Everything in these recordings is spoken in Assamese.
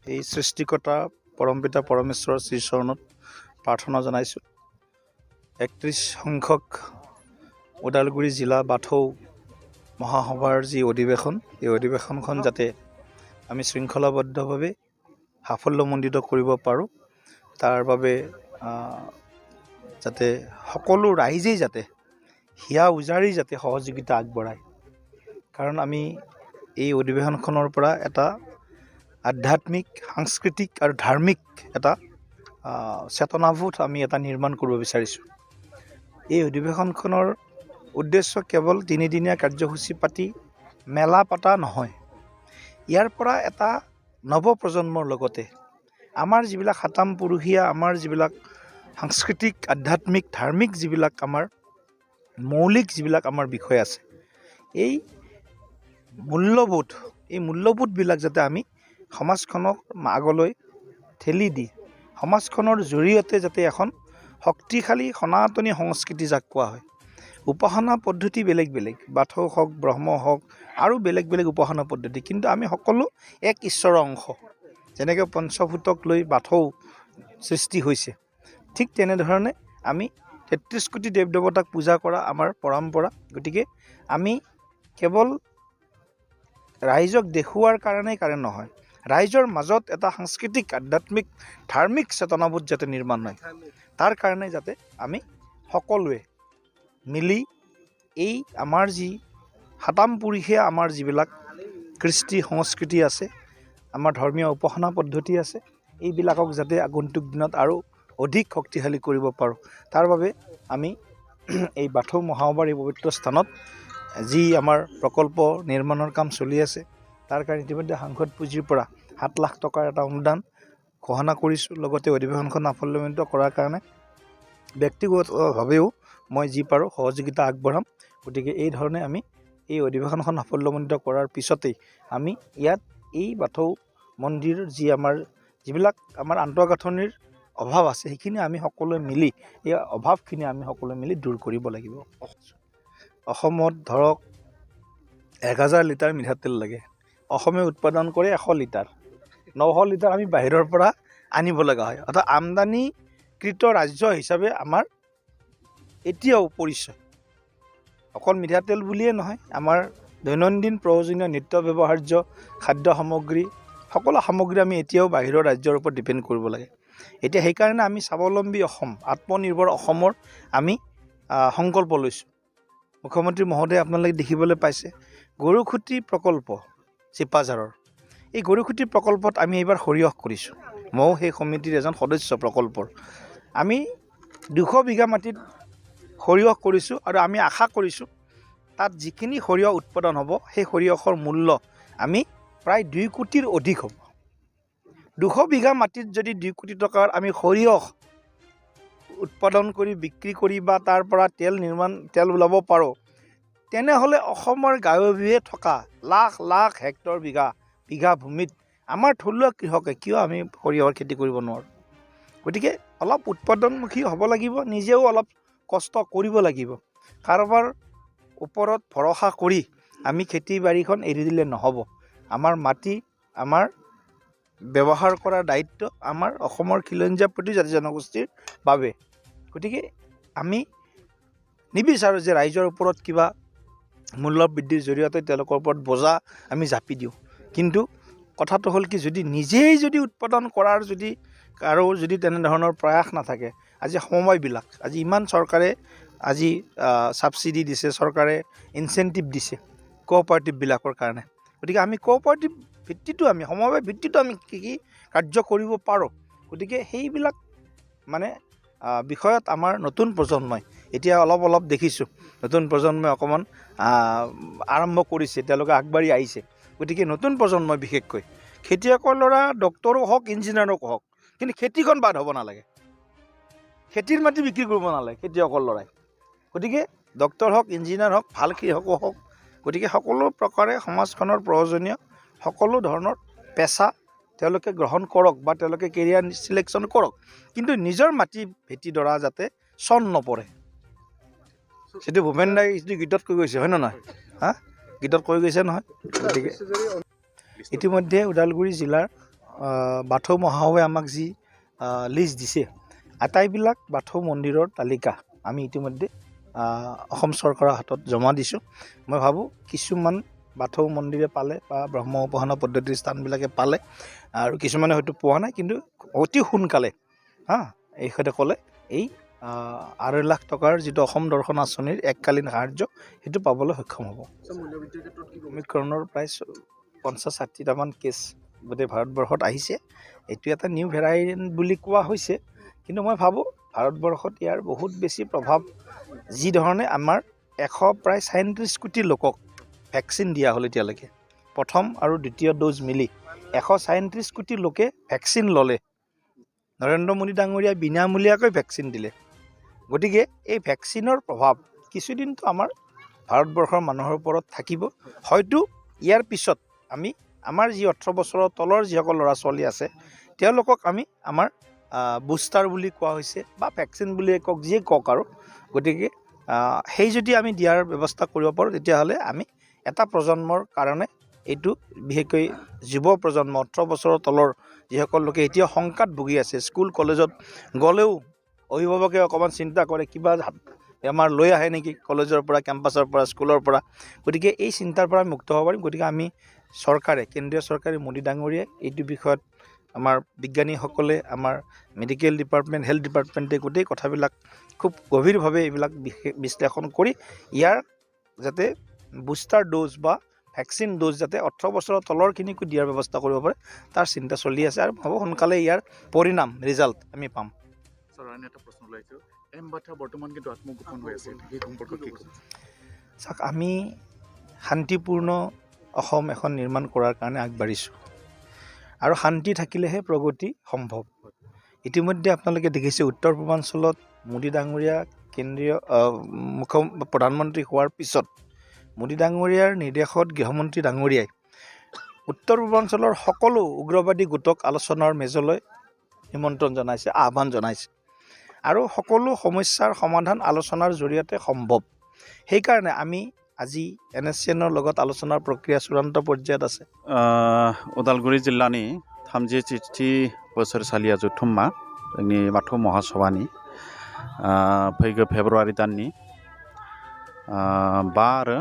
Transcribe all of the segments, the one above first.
এই সৃষ্টিকৰ্তা পৰমপিতা পৰমেশ্বৰৰ শ্ৰীচৰণত প্ৰাৰ্থনা জনাইছোঁ। 31 সংখ্যক ওদালগুৰি জিলা বাথৌ মহাসভাৰ যি অধিৱেশন, এই অধিৱেশনখন যাতে আমি শৃংখলাবদ্ধভাৱে সাফল্যমণ্ডিত কৰিব পাৰোঁ, তাৰ বাবে যাতে সকলো ৰাইজেই যাতে হিয়া উজাৰি যাতে সহযোগিতা আগবঢ়ায়। কাৰণ আমি এই অধিৱেশনখনৰ পৰা এটা আধ্যাত্মিক, সাংস্কৃতিক আৰু ধাৰ্মিক এটা চেতনাবোধ আমি এটা নিৰ্মাণ কৰিব বিচাৰিছোঁ। এই অধিৱেশনখনৰ উদ্দেশ্য কেৱল 3 দিনীয়া কাৰ্যসূচী পাতি মেলা পতা নহয়। ইয়াৰ পৰা এটা নৱপ্ৰজন্মৰ লগতে আমাৰ যিবিলাক সাতাম পুৰুষীয়া, আমাৰ যিবিলাক সাংস্কৃতিক, আধ্যাত্মিক, ধাৰ্মিক যিবিলাক আমাৰ মৌলিক যিবিলাক আমাৰ বিষয় আছে, এই মূল্যবোধবিলাক যাতে আমি সমাজখনক আগলৈ ঠেলি দি সমাজখনৰ জৰিয়তে যাতে এখন শক্তিশালী সনাতনী সংস্কৃতি যাক কোৱা হয়। উপাসনা পদ্ধতি বেলেগ বেলেগ, বাথৌ হওক, ব্ৰহ্ম হওক, আৰু বেলেগ বেলেগ উপাসনা পদ্ধতি, কিন্তু আমি সকলো এক ঈশ্বৰৰ অংশ। যেনেকৈ পঞ্চভূতক লৈ বাথৌ সৃষ্টি হৈছে, ঠিক তেনেধৰণে আমি 33 কোটি দেৱ দেৱতাক পূজা কৰা আমাৰ পৰম্পৰা। গতিকে আমি কেৱল ৰাইজক দেখুওৱাৰ কাৰণে নহয়, ৰাইজৰ মাজত এটা সাংস্কৃতিক, আধ্যাত্মিক, ধাৰ্মিক চেতনাবোধ যাতে নিৰ্মাণ হয়, তাৰ কাৰণে যাতে আমি সকলোৱে মিলি এই আমাৰ যি সাতাম পুৰুষীয়া আমাৰ যিবিলাক কৃষ্টি সংস্কৃতি আছে, আমাৰ ধৰ্মীয় উপাসনা পদ্ধতি আছে, এইবিলাকক যাতে আগন্তুক দিনত আৰু অধিক শক্তিশালী কৰিব পাৰোঁ, তাৰ বাবে আমি এই বাথৌ মহাসভাৰ এই পবিত্ৰ স্থানত যি আমাৰ প্ৰকল্প নিৰ্মাণৰ কাম চলি আছে, তাৰ কাৰণে ইতিমধ্যে সাংসদ পুঁজিৰ পৰা 7 লাখ টকাৰ এটা অনুদান ঘোষণা কৰিছোঁ। লগতে অধিৱেশনখন সাফল্যমণ্ডিত কৰাৰ কাৰণে ব্যক্তিগতভাৱেও মই যি পাৰোঁ সহযোগিতা আগবঢ়াম। গতিকে এই ধৰণে আমি এই অধিৱেশনখন সাফল্যমণ্ডিত কৰাৰ পিছতেই আমি ইয়াত এই বাথৌ মন্দিৰ যিবিলাক আমাৰ আন্তঃগাঁথনিৰ অভাৱ আছে, সেইখিনি আমি সকলোৱে মিলি, এই অভাৱখিনি আমি সকলোৱে মিলি দূৰ কৰিব লাগিব। অসমত ধৰক 1000 লিটাৰ মিঠাতেল লাগে, অসমে উৎপাদন কৰে 100 লিটাৰ, 900 লিটাৰ আমি বাহিৰৰ পৰা আনিব লগা হয়। অৰ্থাৎ আমদানিকৃত ৰাজ্য হিচাপে আমাৰ এতিয়াও পৰিচয়। অকল মিঠাতেল বুলিয়ে নহয়, আমাৰ দৈনন্দিন প্ৰয়োজনীয় নিত্য ব্যৱহাৰ্য খাদ্য সামগ্ৰী, সকলো সামগ্ৰী আমি এতিয়াও বাহিৰৰ ৰাজ্যৰ ওপৰত ডিপেণ্ড কৰিব লাগে। এতিয়া সেইকাৰণে আমি স্বাৱলম্বী অসম, আত্মনিৰ্ভৰ অসমৰ আমি সংকল্প লৈছোঁ। মুখ্যমন্ত্ৰী মহোদয় আপোনালোকে দেখিবলৈ পাইছে গৰুখুটি প্ৰকল্প চিপাঝাৰৰ, এই গৰুখুটি প্ৰকল্পত আমি এইবাৰ সৰিয়হ কৰিছোঁ। ময়ো সেই সমিতিৰ এজন সদস্য প্ৰকল্পৰ। আমি 200 বিঘা মাটিত সৰিয়হ কৰিছোঁ, আৰু আমি আশা কৰিছোঁ তাত যিখিনি সৰিয়হ উৎপাদন হ'ব, সেই সৰিয়হৰ মূল্য আমি প্ৰায় 2 কোটিৰ অধিক হ'ব। 200 বিঘা মাটিত যদি 2 কোটি টকাৰ আমি সৰিয়হ উৎপাদন কৰি বিক্ৰী কৰি বা তাৰ পৰা তেল ওলাব পাৰোঁ, তেনেহ'লে অসমৰ গাঁৱে থকা লাখ লাখ হেক্টৰ বিঘা ভূমিত আমাৰ থলুৱা কৃষকে কিয় আমি সৰিয়হৰ খেতি কৰিব নোৱাৰোঁ? গতিকে অলপ উৎপাদনমুখী হ'ব লাগিব, নিজেও অলপ কষ্ট কৰিব লাগিব। কাৰোবাৰ ওপৰত ভৰসা কৰি আমি খেতি বাৰীখন এৰি দিলে নহ'ব। আমাৰ মাটি, আমাৰ ব্যৱহাৰ কৰাৰ দায়িত্ব আমাৰ অসমৰ খিলঞ্জীয়া জাতি জনগোষ্ঠীৰ বাবে। গতিকে আমি নিবিচাৰোঁ যে ৰাইজৰ ওপৰত কিবা মূল্য বৃদ্ধিৰ জৰিয়তে তেওঁলোকৰ ওপৰত বোজা আমি জাপি দিওঁ। কিন্তু কথাটো হ'ল কি, নিজেই যদি উৎপাদন কৰাৰ কাৰো তেনেধৰণৰ প্ৰয়াস নাথাকে, আজি সময়বিলাক, আজি ইমান চৰকাৰে আজি ছাবচিডি দিছে, চৰকাৰে ইনচেণ্টিভ দিছে কোঅপাৰেটিভবিলাকৰ কাৰণে। গতিকে আমি কোঅপাৰেটিভ ভিত্তিটো, আমি সমবায় ভিত্তিটো আমি কি কাৰ্য কৰিব পাৰোঁ। গতিকে সেইবিলাক বিষয়ত আমাৰ নতুন প্ৰজন্মই এতিয়া অলপ দেখিছোঁ, নতুন প্ৰজন্মই অকণমান আৰম্ভ কৰিছে, তেওঁলোকে আগবাঢ়ি আহিছে। গতিকে নতুন প্ৰজন্মই বিশেষকৈ খেতিয়কৰ ল'ৰা ডক্তৰো হওক, ইঞ্জিনিয়াৰো হওক, কিন্তু খেতিখন বাদ হ'ব নালাগে, খেতিৰ মাটি বিক্ৰী কৰিব নালাগে খেতিয়কৰ ল'ৰাই। গতিকে ডক্তৰ হওক, ইঞ্জিনিয়াৰ হওক, ভাল কৃষকো হওক, গতিকে সকলো প্ৰকাৰে সমাজখনৰ প্ৰয়োজনীয় সকলো ধৰণৰ পেচা তেওঁলোকে গ্ৰহণ কৰক বা তেওঁলোকে কেৰিয়াৰ চিলেকশ্যন কৰক, কিন্তু নিজৰ মাটি ভেটিডৰা যাতে চন নপৰে। সেইটো ভূপেন দাই গীতত কৈ গৈছে, হয় নে নহয়? গীতত কৈ গৈছে নহয়? গতিকে ইতিমধ্যে ওদালগুৰি জিলাৰ বাথৌ মহাসভাই আমাক যি লিষ্ট দিছে আটাইবিলাক বাথৌ মন্দিৰৰ তালিকা আমি ইতিমধ্যে অসম চৰকাৰৰ হাতত জমা দিছোঁ। মই ভাবোঁ কিছুমান বাথৌ মন্দিৰে পালে বা ব্ৰহ্ম উপাসনা পদ্ধতিৰ স্থানবিলাকে পালে আৰু কিছুমানে হয়তো পোৱা নাই, কিন্তু অতি সোনকালে এইখেতে ক'লে এই 2.5 লাখ টকাৰ যিটো অসম দৰ্শন আঁচনিৰ এককালীন সাহাৰ্য সেইটো পাবলৈ সক্ষম হ'ব। অমিক্ৰণৰ প্ৰায় 50-60টামান কেছ গোটেই ভাৰতবৰ্ষত আহিছে। এইটো এটা নিউ ভেৰিয়েণ্ট বুলি কোৱা হৈছে, কিন্তু মই ভাবোঁ ভাৰতবৰ্ষত ইয়াৰ বহুত বেছি প্ৰভাৱ। যি ধৰণে আমাৰ প্ৰায় 37 কোটি লোকক ভেকচিন দিয়া হ'ল এতিয়ালৈকে, প্ৰথম আৰু দ্বিতীয় ড'জ মিলি 137 কোটি লোকে ভেকচিন ল'লে। নৰেন্দ্ৰ মোদী ডাঙৰীয়াই বিনামূলীয়াকৈ ভেকচিন দিলে। গতিকে এই ভেকচিনৰ প্ৰভাৱ কিছুদিনটো আমাৰ ভাৰতবৰ্ষৰ মানুহৰ ওপৰত থাকিব। হয়তো ইয়াৰ পিছত আমি আমাৰ যি 18 বছৰৰ তলৰ যিসকল ল'ৰা ছোৱালী আছে তেওঁলোকক আমি আমাৰ বুষ্টাৰ বুলি কোৱা হৈছে বা ভেকচিন বুলিয়ে কওক, যিয়ে কওক আৰু। গতিকে সেই যদি আমি দিয়াৰ ব্যৱস্থা কৰিব পাৰোঁ তেতিয়াহ'লে আমি এটা প্ৰজন্মৰ কাৰণে এইটো বিশেষকৈ যুৱ প্ৰজন্ম 18 বছৰৰ তলৰ যিসকল লোকে এতিয়া শংকাত ভুগি আছে, স্কুল কলেজত গ'লেও অভিভাৱকে অকণমান চিন্তা কৰে কিবা বেমাৰ লৈ আহে নেকি কলেজৰ পৰা, কেম্পাছৰ পৰা, স্কুলৰ পৰা। গতিকে এই চিন্তাৰ পৰা মুক্ত হ'ব পাৰিম। গতিকে আমি চৰকাৰে, কেন্দ্ৰীয় চৰকাৰে, মোদী ডাঙৰীয়াই এইটো বিষয়ত আমাৰ বিজ্ঞানীসকলে, আমাৰ মেডিকেল ডিপাৰ্টমেণ্ট, হেল্থ ডিপাৰ্টমেণ্টে গোটেই কথাবিলাক খুব গভীৰভাৱে এইবিলাক বিশ্লেষণ কৰি ইয়াৰ যাতে বুষ্টাৰ ড'জ বা ভেকচিন ড'জ যাতে 18 বছৰৰ তলৰখিনিকো দিয়াৰ ব্যৱস্থা কৰিব পাৰে তাৰ চিন্তা চলি আছে, আৰু ভাবোঁ সোনকালে ইয়াৰ পৰিণাম ৰিজাল্ট আমি পাম। এটা প্ৰশ্ন ওলাইছে, এমবাথা বৰ্তমান কিন্তু আত্মগোপন হৈ আছে, সেই সম্পৰ্কত কি ক'ব? চাওক, আমি শান্তিপূৰ্ণ অসম এখন নিৰ্মাণ কৰাৰ কাৰণে আগবাঢ়িছোঁ, আৰু শান্তি থাকিলেহে প্ৰগতি সম্ভৱ। ইতিমধ্যে আপোনালোকে দেখিছে উত্তৰ পূৰ্বাঞ্চলত মোদী ডাঙৰীয়া কেন্দ্ৰীয় প্ৰধানমন্ত্ৰী হোৱাৰ পিছত মোদী ডাঙৰীয়াৰ নিৰ্দেশত গৃহমন্ত্ৰী ডাঙৰীয়াই উত্তৰ পূৰ্বাঞ্চলৰ সকলো উগ্ৰবাদী গোটক আলোচনাৰ মেজলৈ নিমন্ত্ৰণ জনাইছে, আহ্বান জনাইছে, আৰু সকলো সমস্যাৰ সমাধান আলোচনাৰ জৰিয়তে সম্ভৱ। সেইকাৰণে আমি আজি NSCNৰ লগত আলোচনাৰ প্ৰক্ৰিয়া চূড়ান্ত পৰ্যায়ত আছে। उदालगुरि जिल्लानि 33 बोसोरसालिया जथुम्मा जोंनि बाथौ महासभानि फैगौ फेब्रुवारि दाननि 5 आरो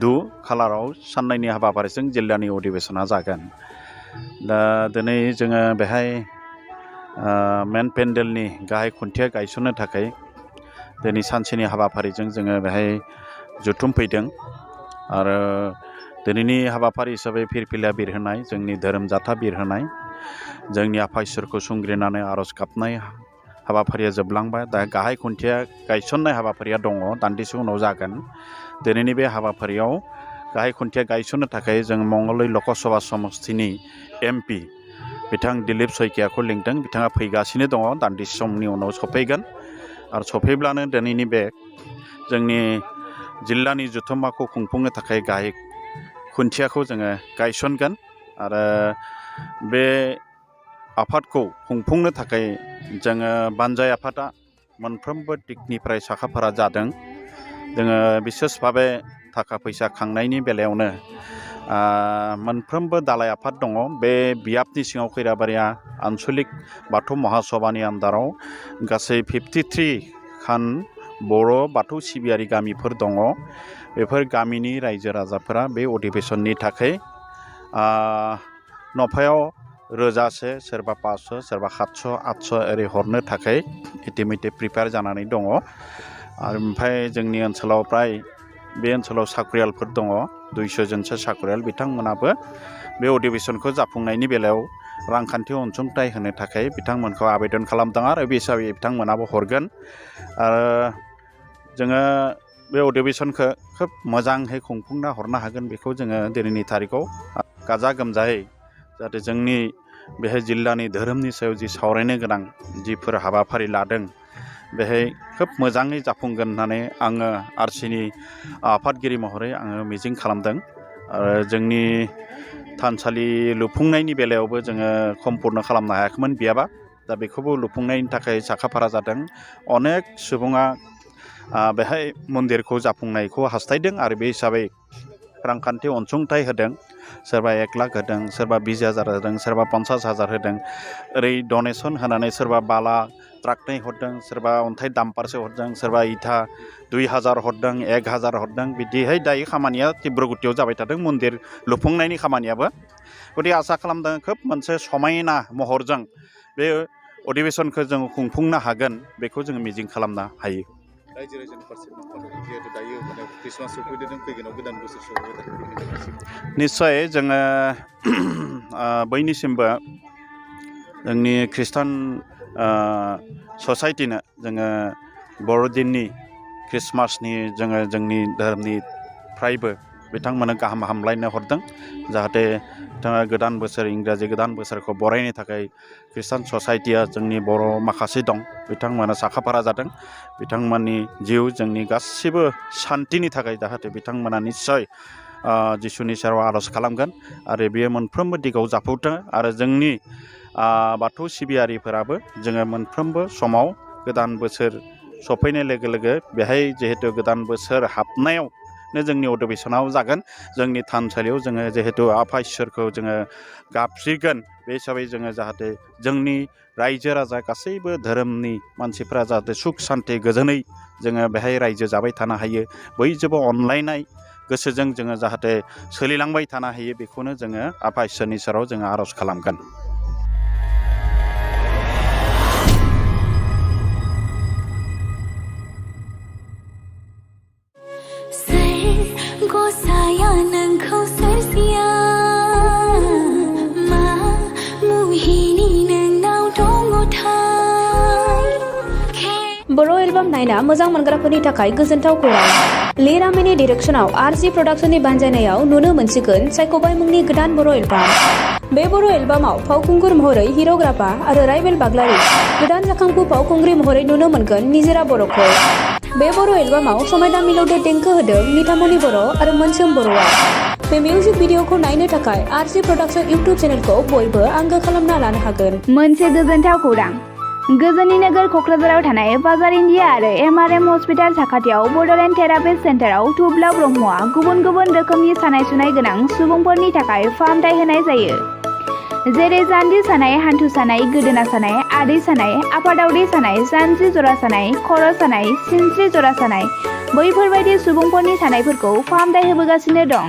2 खालाराव साननैनि हाबाफारिजों जिल्लानि अधिवेशना जागोन। दा दिनै जोङो बेहाय मेन पेन्डेलनि गाहाय खुन्थिया गायसननो थाखाय दिनै सानसेनि हाबाफारिजों जोङो बेहाय जथुमफैदों, आरो दिनैनि हाबाफारि हिसाबै फिरफिला बिरहोनाय, जोंनि धोरोम जाथा बिरहोनाय, जोंनि आफा इसोरखौ संग्रिनानै आरज गाबनाय हाबाफारिया जोबलांबाय। दा गाहाय खुन्थिया गायसननाय हाबाफारिया दङ, दान्दिसे उनाव जागोन। दिनैनि बे हाबाफारियाव गाहाय खुन्थिया गायसननो थाखाय जों मंगलदै लकसभा समस्तिनि MP बिथां दिलीप शइकियाखौ लिंदों। बिथाङा फैगासिनो दङ, दान्दिसे समनि उनाव सफैगोन, आरो सफैब्लानो दिनैनि बे जोंनि जिल्लानि जथुम्माखौ खुंफुंनो थाखाय गाहाय खुन्थियाखौ जोङो गायसनगोन। आरो बे आफादखौ खुंफुंनो थाखाय जोङो बानजाय आफादा मोनफ्रोमबो दिगनिफ्राय साखाफारा जादों। जोङो बिसेस भाबे थाखा फैसा खांनायनि बेलायावनो मोनफ्रोमबो दालाय आफाद दङ। बे बियाबनि सिङाव खैराबारिया आन्सलिक बाथौ महासभानि आन्दाराव गासै 53 खान बर' बाथौ सिबियारि गामिफोर दङ। बेफोर गामिनि रायजो राजाफोरा बे अधिवेशननि थाखाय नफायाव 1000 सोरबा 500 सोरबा 700 800 ओरै हरनो थाखाय इतिमধ্যে प्रिपेयार जानानै दङ। आरो ओमफ्राय जोंनि ओनसोलाव प्राय बे ओनसोलाव साख्रियालफोर दङ, 200 जनसो साख्रियाल। बिथांमोनाबो बे अधिवेशनखौ जाफुंनायनि बेलायाव रांखान्थि अनसुंथाइ होनो थाखाय बिथांमोनखौ आवेदन खालामदों, आरो बे हिसाबै बिथांमोनाबो हरगोन। आरो जोङो बे अधिवेशनखौ खोब मोजाङै खुंफुंना हरनो हागोन, बेखौ जोङो दिनैनि तारिखआव गाजा गोमजायै जाहाथे जोंनि बेहाय जिल्लानि धोरोमनि सायाव जि सावरायनो गोनां जिफोर हाबाफारि लादों बेहाय खोब मोजाङै जाफुंगोन होननानै आङो आरसिनि आफादगिरि महरै आङो मिजिं खालामदों। आरो जोंनि थानसालि लुफुंनायनि बेलायावबो जोङो सम्पुर्ण खालामनो हायाखैमोन बियाबा, दा बेखौबो लुफुंनायनि थाखाय साखाफारा जादों। अनेक सुबुङा बेहाय मन्दिरखौ जाफुंनायखौ हास्थायदों, आरो बे हिसाबै रांखान्थि अनसुंथाइ होदों। सोरबा 1 लाख होदों सोरबा 20,000 होदों सोरबा 50,000 होदों ओरै डनेसन होनानै सोरबा बाला ट्राकनै हरदों सोरबा अन्थाइ दाम्पारसे हरदों सोरबा इथा 2,000 हरदों 1,000 हरदों बिदिहाय दायो खामानिया तीब्रगतियाव जाबाय थादों मन्दिर लुफुंनायनि खामानियाबो गतिके आसा खालामदों खोब मोनसे समायना महरजों बे अधिवेशनखौ जों खुंफुंनो हागोन बेखौ जों मिजिं खालामनो हायो रायजो राजानि फारसे जिहेतु दायो माने ख्रिस्टमास सफैदों फैगोनाव गोदान बोसोर सफैदों निश्चय जोङो बयनिसिमबो जोंनि ख्रिस्टान ससाइटिनो जोङो बर'दिननि ख्रिस्टमासनि जोङो जोंनि धोरोमनिफ्रायबो बिथांमोननो गाहाम हामलायनो हरदों जाहाथे बिथाङा गोदान बोसोर इंराजि गोदान बोसोरखौ बरायनो थाखाय ख्रिस्टान ससाइटिया जोंनि बर' माखासे दं बिथांमोना साखाफारा जादों बिथांमोननि जिउ जोंनि गासिबो शान्तिनि थाखाय जाहाथे बिथांमोना निस्सय जिसुनि सेराव आर'ज खालामगोन आरो बेयो मोनफ्रोमबो दिगाव जाफुंथों आरो जोंनि बाथौ सिबियारिफोराबो जोङो मोनफ्रोमबो समाव गोदान बोसोर सफैनाय लोगो लोगो बेहाय जिहेतु गोदान बोसोर हाबनायावनो जोंनि अधिवेशनाव जागोन जोंनि थानसालियाव जोङो जिहेतु आफा इसोरखौ जोङो गाबज्रिगोन बे हिसाबै जोङो जाहाथे जोंनि रायजो राजा गासैबो धोरोमनि मानसिफ्रा जाहाथे सुख शान्ति गोजोनै जोङो बेहाय रायजो जाबाय थानो हायो बयजोंबो अनलायनाय गोसोजों जोङो जाहाथे सोलिलांबाय थानो हायो बेखौनो जोङो आफा इसोरनि सेराव जोङो आर'ज खालामगोन गसाया नोंखौ सोरजिया मा मुहिनि नोंनाव दङथाय बर' एलबाम नायना मोजां मोनग्राफोरनि थाखाय गोजोनथाव खौरां लिरामिनि डिरेक्शनाव आरजि प्रडाक्शननि बानजायनायाव नुनो मोनसिगोन सायख'बाय मुंनि गोदान बर' एलबाम बे बर' एलबामाव फावखुंगुर महरै हिर'ग्राफा आरो राइबेल बाग्लारि गोदान जाखांफु फावखुंग्रि महरै नुनो मोनगोन निजोरा बर'खौ बे बर' एलबामाव समायना मिलौदो देंखो होदों निथामनि बर' आरो मोनसोम बर'आ बे मिउजिक भिडिअखौ नायनो थाखाय आरजि प्रडाक्शन इउटुब चेनेलखौ बयबो आंगो खालामना लानो हागोन मोनसे गोजोनथाव खौरां गोजोननि नोगोर क'क्राझाराव थानाय बाजार इन्डिया आरो MRM हस्पिटाल साखाथियाव बड'लेण्ड थेरापिस्ट सेन्टाराव थुब्ला ब्रह्मआ गुबुन गुबुन रोखोमनि सानाय सुनाय गोनां सुबुंफोरनि थाखाय फाहामथाय होनाय जायो जेरै जान्जि सानाय हान्थु सानाय गोदोना सानाय आदै सानाय आफादावदै सानाय जानजि जरा सानाय खर' सानाय सिनस्रि जरा सानाय बैफोरबायदि सुबुंफोरनि सानायफोरखौ फाहामथाय होबोगासिनो दं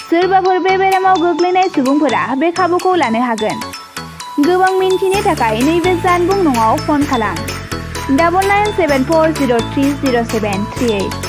सोरबाफोर बे बेरामाव गोग्लैनाय सुबुंफोरा बे खाबुखौ लानो हागोन गोबां मिन्थिनो थाखाय नैबे जानबुं नङाव फन खालाम 9974030738